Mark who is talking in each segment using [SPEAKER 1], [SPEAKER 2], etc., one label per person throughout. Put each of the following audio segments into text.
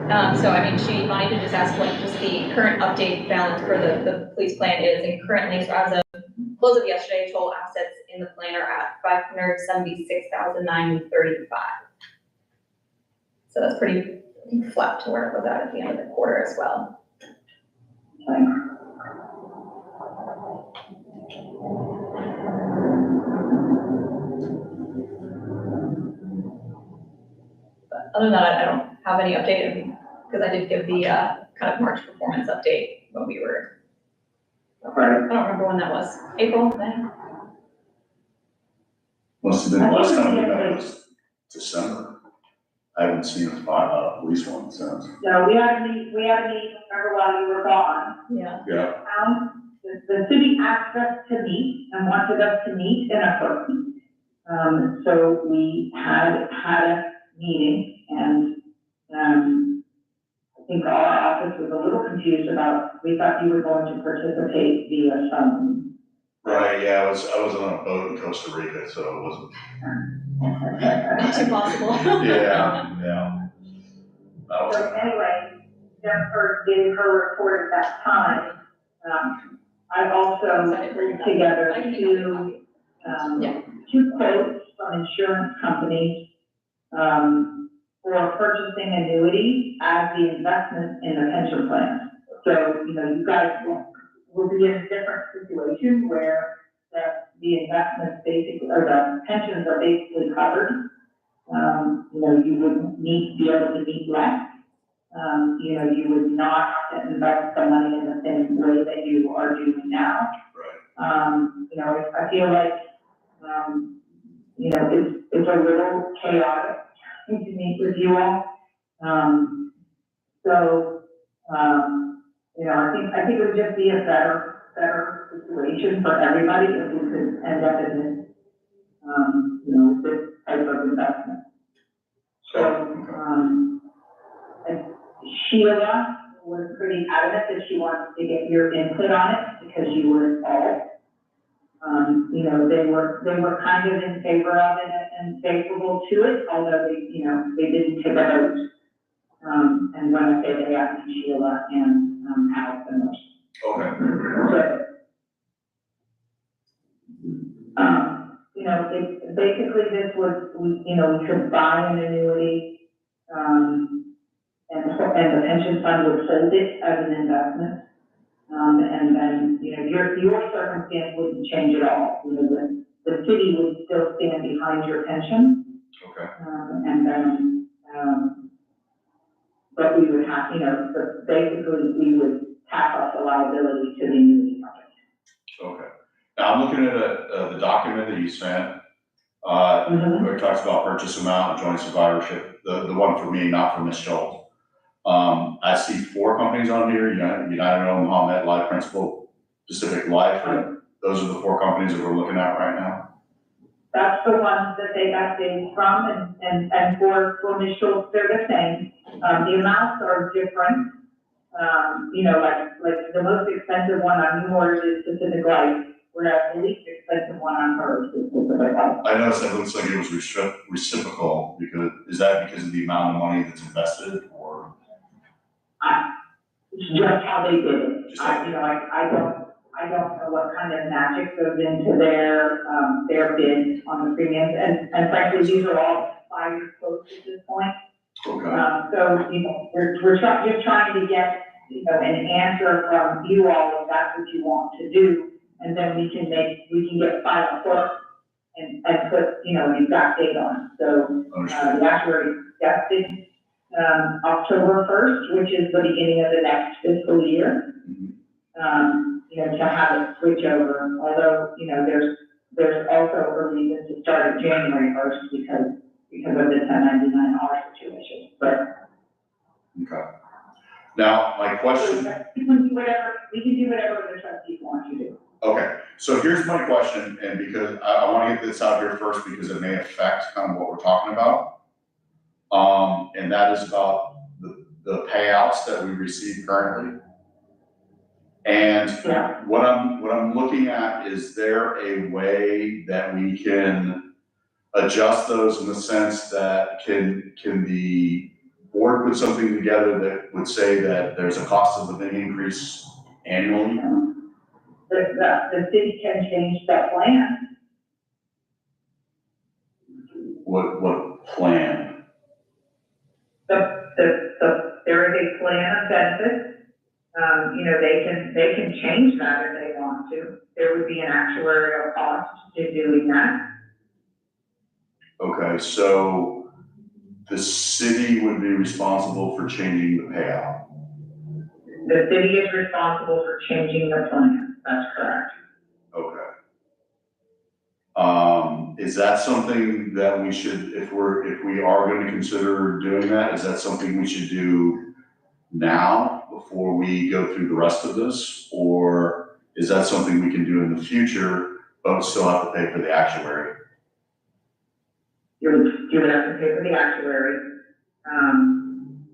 [SPEAKER 1] So I mean, she wanted to just ask what just the current update balance for the police plan is, and currently, so as of close of yesterday, total assets in the plan are at $576,935. So that's pretty flat to where it was at the end of the quarter as well. But other than that, I don't have any update, because I did give the kind of March performance update when we were.
[SPEAKER 2] Right.
[SPEAKER 1] I don't remember when that was. April, May?
[SPEAKER 3] Must have been, last time we met was December. I haven't seen a police one since.
[SPEAKER 2] No, we had a meeting, remember while you were gone.
[SPEAKER 1] Yeah.
[SPEAKER 3] Yeah.
[SPEAKER 2] The city asked us to meet and wanted us to meet in a person. So we had a meeting, and, I think our office was a little confused about, we thought you were going to participate via some.
[SPEAKER 3] Right, yeah, I was on a boat in Costa Rica, so it wasn't.
[SPEAKER 1] Not too possible.
[SPEAKER 3] Yeah.
[SPEAKER 2] So anyway, Jennifer gave her report at that time. I also put together two quotes from insurance companies, for purchasing annuities as the investment in the pension plan. So, you guys will be in a different situation where the investments basically, or the pensions are basically covered. You wouldn't be able to meet less. You would not invest the money in the same way that you are doing now.
[SPEAKER 3] Right.
[SPEAKER 2] I feel like, it's a little chaotic to meet with you all. I think it would just be a better situation for everybody if we could end up in this, this type of investment. Sheila was pretty adamant that she wanted to get your input on it because you were involved. They were kind of in favor of it and favorable to it, although they didn't take a vote. And when I say they, I mean Sheila and Allison.
[SPEAKER 3] Okay.
[SPEAKER 2] Basically this was, we could buy an annuity, and the pension fund would hold it as an investment. And then, your circumstance wouldn't change at all. The city would still stand behind your pension.
[SPEAKER 3] Okay.
[SPEAKER 2] And then, but we would have, basically we would pass off the liability to the annuity company.
[SPEAKER 3] Okay. Now I'm looking at the document that you sent, where it talks about purchase amount and joint survivorship, the one for me, not for Ms. Schultz. I see 4 companies on here, United Omaha, MetLife, Principal, Pacific Life. Those are the 4 companies that we're looking at right now.
[SPEAKER 2] That's the ones that they got bids from, and for Ms. Schultz, they're the same. The amounts are different. Like the most expensive one on yours is Pacific Life, whereas the least expensive one on hers is Pacific Life.
[SPEAKER 3] I noticed that it looks like it was reciprocal, is that because of the amount of money that's invested, or?
[SPEAKER 2] It's just how they did it. I don't know what kind of magic goes into their bids on the premiums, and frankly, these are all 5-year quotes at this point.
[SPEAKER 3] Okay.
[SPEAKER 2] So, we're just trying to get, an answer from you all if that's what you want to do, and then we can get final quotes and put, an exact date on it. So, the actuary suggested October 1st, which is the beginning of the next fiscal year, to have it switch over. Although, there's also a reason to start at January 1st because of the 1099-R situation. But
[SPEAKER 3] okay. Now, my question.
[SPEAKER 2] We can do whatever the trustees want you to do.
[SPEAKER 3] Okay, so here's my question, and because I want to get this out here first because it may affect kind of what we're talking about. And that is about the payouts that we receive currently. And what I'm looking at, is there a way that we can adjust those in the sense that can the board put something together that would say that there's a cost of living increase annually?
[SPEAKER 2] The city can change that plan.
[SPEAKER 3] What plan?
[SPEAKER 2] There is a plan of benefits. You know, they can change that if they want to. There would be an actuarial cost to doing that.
[SPEAKER 3] Okay, so the city would be responsible for changing the payout.
[SPEAKER 2] The city is responsible for changing the plan. That's correct.
[SPEAKER 3] Okay. Is that something that we should, if we are going to consider doing that, is that something we should do now before we go through the rest of this? Or is that something we can do in the future, but still have to pay for the actuary?
[SPEAKER 2] You would have to pay for the actuary.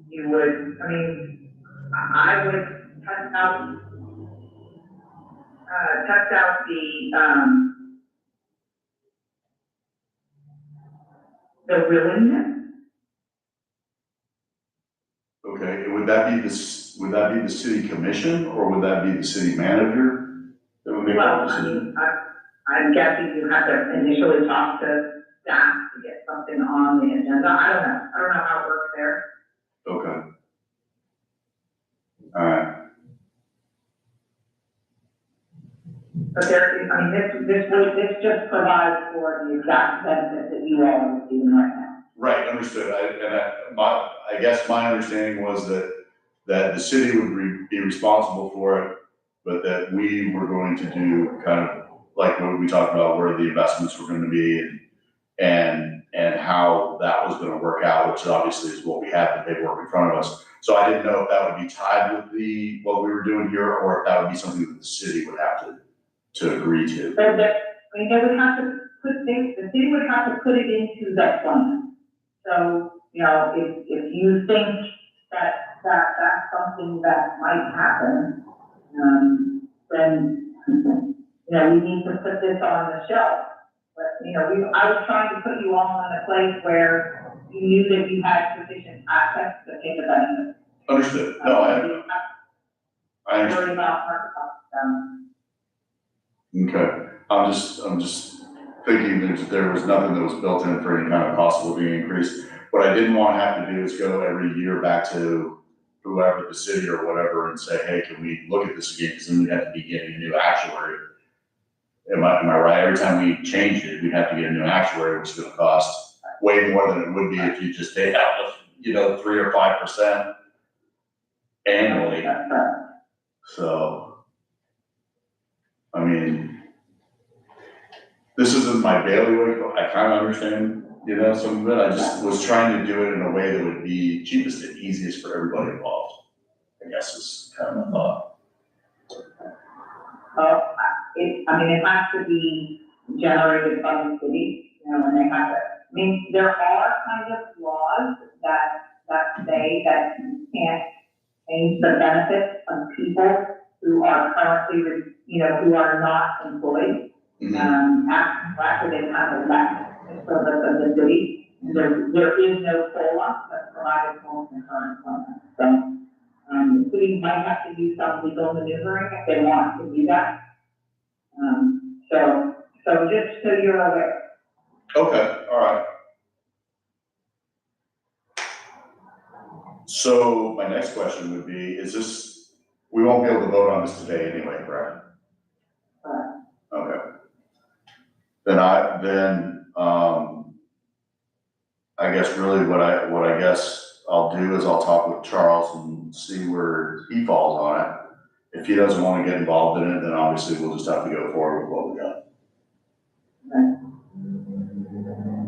[SPEAKER 2] You would, I mean, I would test out the willingness.
[SPEAKER 3] Okay, would that be the city commission, or would that be the city manager that would make that
[SPEAKER 2] Well, I
[SPEAKER 3] decision?
[SPEAKER 2] mean, I'm guessing you have to initially talk to staff to get something on the agenda. I don't know how it works there.
[SPEAKER 3] Okay. All right.
[SPEAKER 2] But there is, I mean, this just provides for the exact benefit that you all are receiving right now.
[SPEAKER 3] Right, understood. I guess my understanding was that the city would be responsible for it, but that we were going to do kind of like what we talked about, where the investments were going to be and how that was going to work out, which obviously is what we have, the paperwork in front of us. So I didn't know if that would be tied with what we were doing here, or if that would be something that the city would have to agree to.
[SPEAKER 2] So that, I mean, they would have to the city would have to put it into that plan. So, you know, if you think that that's something that might happen, then, you know, we need to put this on the shelf. But, you know, I was trying to put you all in a place where you knew that you had sufficient assets to take advantage.
[SPEAKER 3] Understood. No, I understand.
[SPEAKER 2] Worry about market costs.
[SPEAKER 3] Okay, I'm just thinking that there was nothing that was built in for any kind of cost of living increase. What I didn't want to have to do is go every year back to whoever, the city or whatever, and say, hey, can we look at this again? Because then we'd have to be getting a new actuary. Am I right? Every time we change it, we'd have to get a new actuary, which is going to cost way more than it would be if you just paid out, 3 or 5% annually.
[SPEAKER 2] That's right.
[SPEAKER 3] So, I mean, this isn't my bailiwick. I kind of understand, some of it. I just was trying to do it in a way that would be cheapest and easiest for everybody involved, I guess is kind of my thought.
[SPEAKER 2] It has to be generated by the city, and they have to, there are kind of laws that say that you can't change the benefits of people who are currently, who are not employed.
[SPEAKER 3] Mm-hmm.
[SPEAKER 2] After they have left the service of the city, there is no COLA that's provided for in the current plan. So, the city might have to do some legal maneuvering if they want to do that. So just so you're aware.
[SPEAKER 3] Okay, all right. So my next question would be, we won't be able to vote on this today anyway, correct? Okay. Then I guess really what I guess I'll do is I'll talk with Charles and see where he falls on it. If he doesn't want to get involved in it, then obviously we'll just have to go forward with what we got.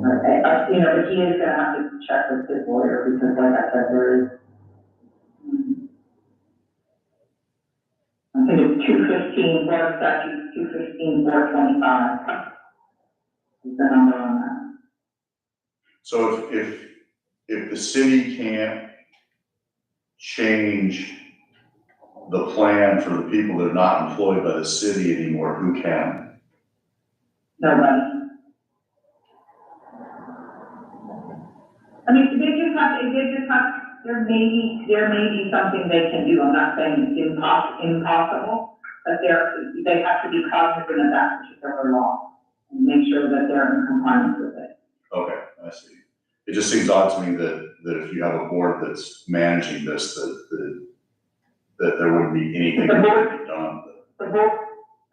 [SPEAKER 2] Okay, but he is gonna have to check with his lawyer because like I said, there is, I think it's 215, water statute 215-425 is the number on that.
[SPEAKER 3] So if the city can't change the plan for the people that are not employed by the city anymore, who can?
[SPEAKER 2] Nobody. They just have there may be something they can do, I'm not saying it's impossible, but they have to be cognizant of that particular law and make sure that they're in compliance with it.
[SPEAKER 3] Okay, I see. It just seems odd to me that if you have a board that's managing this, that there wouldn't be anything
[SPEAKER 2] The board-
[SPEAKER 3] done.
[SPEAKER 2] The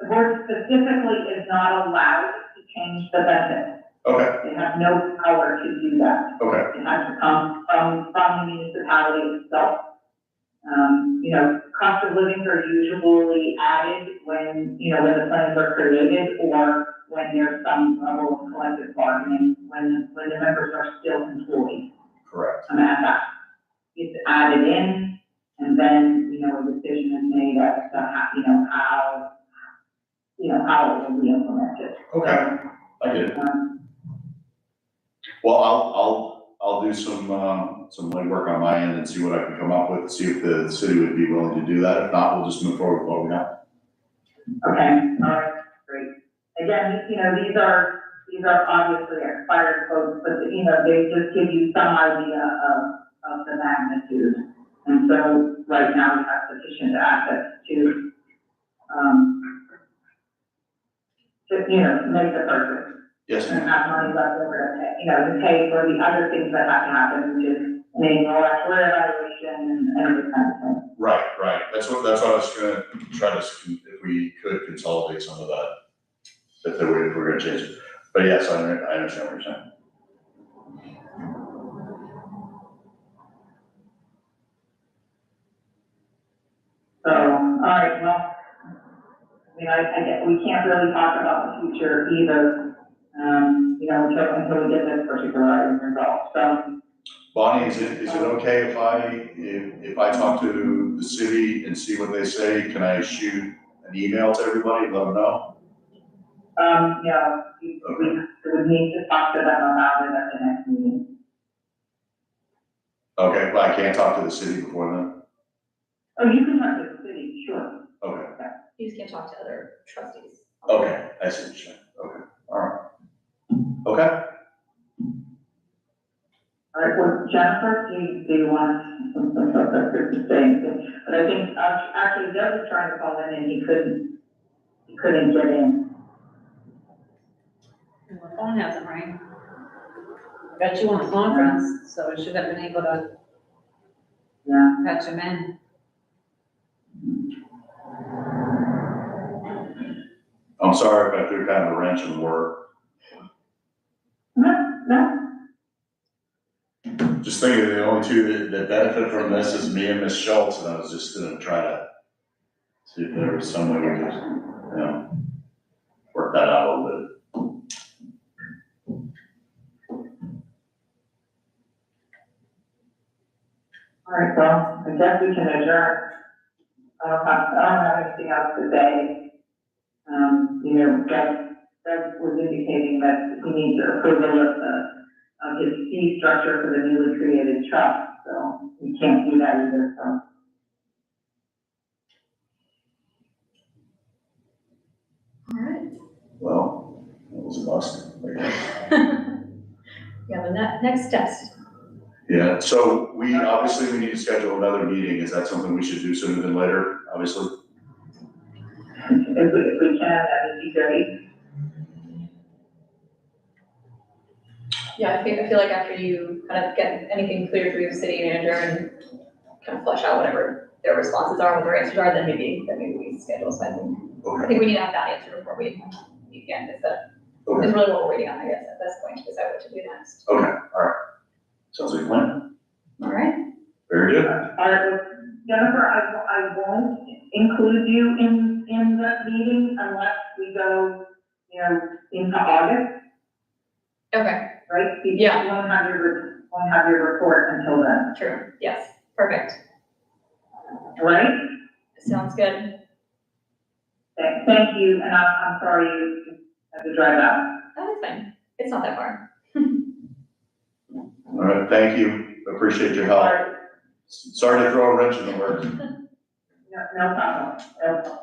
[SPEAKER 2] board specifically is not allowed to change the budget.
[SPEAKER 3] Okay,
[SPEAKER 2] They have no power to do that.
[SPEAKER 3] okay,
[SPEAKER 2] It has to come from the municipality itself. Cost of livings are usually added when the plans are created or when there's some level of collective bargaining, when the members are still employed.
[SPEAKER 3] correct.
[SPEAKER 2] At that, it's added in, and then, a decision is made as to how it will be implemented.
[SPEAKER 3] Okay, I get it. Well, I'll do some legwork on my end and see what I can come up with, see if the city would be willing to do that. If not, we'll just move forward with what we got.
[SPEAKER 2] Okay, all right, great. Again, these are obviously expired codes, but, they just give you some idea of the magnitude. And so, right now, we have sufficient assets to make the purchase.
[SPEAKER 3] Yes,
[SPEAKER 2] And
[SPEAKER 3] ma'am.
[SPEAKER 2] have money left over to pay for the other things that have to happen, which is an annual actual evaluation and this kind of thing.
[SPEAKER 3] Right. That's what I was gonna try to, if we could consolidate some of that, if we're gonna change it. But yes, I understand what you're saying.
[SPEAKER 2] So, all right, well, I guess we can't really talk about the future either, until we get this particular item resolved, so.
[SPEAKER 3] Bonnie, is it okay if I talk to the city and see what they say? Can I shoot an email to everybody and let them know?
[SPEAKER 2] We would need to talk to them about it at the next meeting.
[SPEAKER 3] Okay, well, I can't talk to the city before then?
[SPEAKER 2] Oh, you can talk to the city, sure.
[SPEAKER 3] Okay,
[SPEAKER 1] You just can't talk to other trustees.
[SPEAKER 3] okay, I see what you're saying. Okay, all right. Okay,
[SPEAKER 2] All right, well, Jennifer, do you want to say anything? But I think, actually, Doug was trying to call in and he couldn't get in.
[SPEAKER 4] My phone hasn't rang. Got you on the conference, so I should have been able to
[SPEAKER 2] Yeah.
[SPEAKER 4] patch him in.
[SPEAKER 3] I'm sorry if I threw kind of a wrench in the work.
[SPEAKER 2] No.
[SPEAKER 3] Just thinking the only two that benefit from this is me and Miss Schultz, and I was just gonna try to see if there was some way we could, work that out a little bit.
[SPEAKER 2] All right, well, I guess we can adjourn. I don't have anything else to say. Doug was indicating that he needs approval of his fee structure for the newly created trust, so we can't do that either, so.
[SPEAKER 1] All right.
[SPEAKER 3] Well, that was a bust, I guess.
[SPEAKER 1] Yeah, the next steps.
[SPEAKER 3] Yeah, so we need to schedule another meeting. Is that something we should do sooner than later, obviously?
[SPEAKER 2] If we can, that would be great.
[SPEAKER 1] Yeah, I feel like after you kind of get anything clear through the city manager and kind of flesh out whatever their responses are, what their answers are, then maybe we schedule. So I think we need to have that answer before we meet again. Is
[SPEAKER 3] Okay,
[SPEAKER 1] really what we're waiting on, I guess, at this point, to decide what to do next.
[SPEAKER 3] okay, all right. Sounds like a plan.
[SPEAKER 1] All right.
[SPEAKER 3] Very good.
[SPEAKER 2] All right, well, Jennifer, I won't include you in the meeting unless we go, into August,
[SPEAKER 1] Okay,
[SPEAKER 2] right? Because
[SPEAKER 1] Yeah.
[SPEAKER 2] you won't have your report until then,
[SPEAKER 1] true. Yes, perfect.
[SPEAKER 2] right?
[SPEAKER 1] Sounds good.
[SPEAKER 2] Thank you, and I'm sorry you had to drive out.
[SPEAKER 1] Oh, that's fine. It's not that far.
[SPEAKER 3] All right, thank you. Appreciate your help.
[SPEAKER 2] Sorry.
[SPEAKER 3] Sorry to throw a wrench in the works.
[SPEAKER 2] No problem. No problem.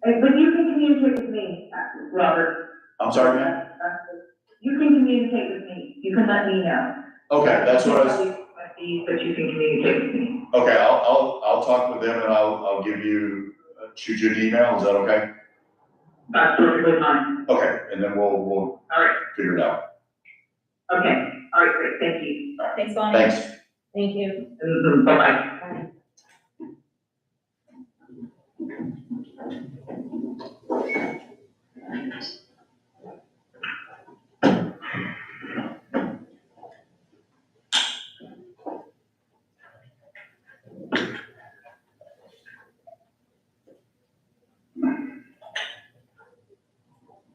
[SPEAKER 2] But you can communicate with me, Robert.
[SPEAKER 3] I'm sorry, ma'am?
[SPEAKER 2] You can communicate with me. You can let me know.
[SPEAKER 3] Okay, that's what I was,
[SPEAKER 2] But you can communicate with me.
[SPEAKER 3] okay, I'll talk with them and I'll give you, shoot you an email, is that okay?
[SPEAKER 2] That's perfectly fine.
[SPEAKER 3] Okay, and then we'll
[SPEAKER 2] All right,
[SPEAKER 3] figure it out.
[SPEAKER 2] okay, all right, great, thank you.
[SPEAKER 1] Thanks, Bonnie.
[SPEAKER 3] Thanks.
[SPEAKER 4] Thank you.
[SPEAKER 2] Bye-bye.
[SPEAKER 4] Bye.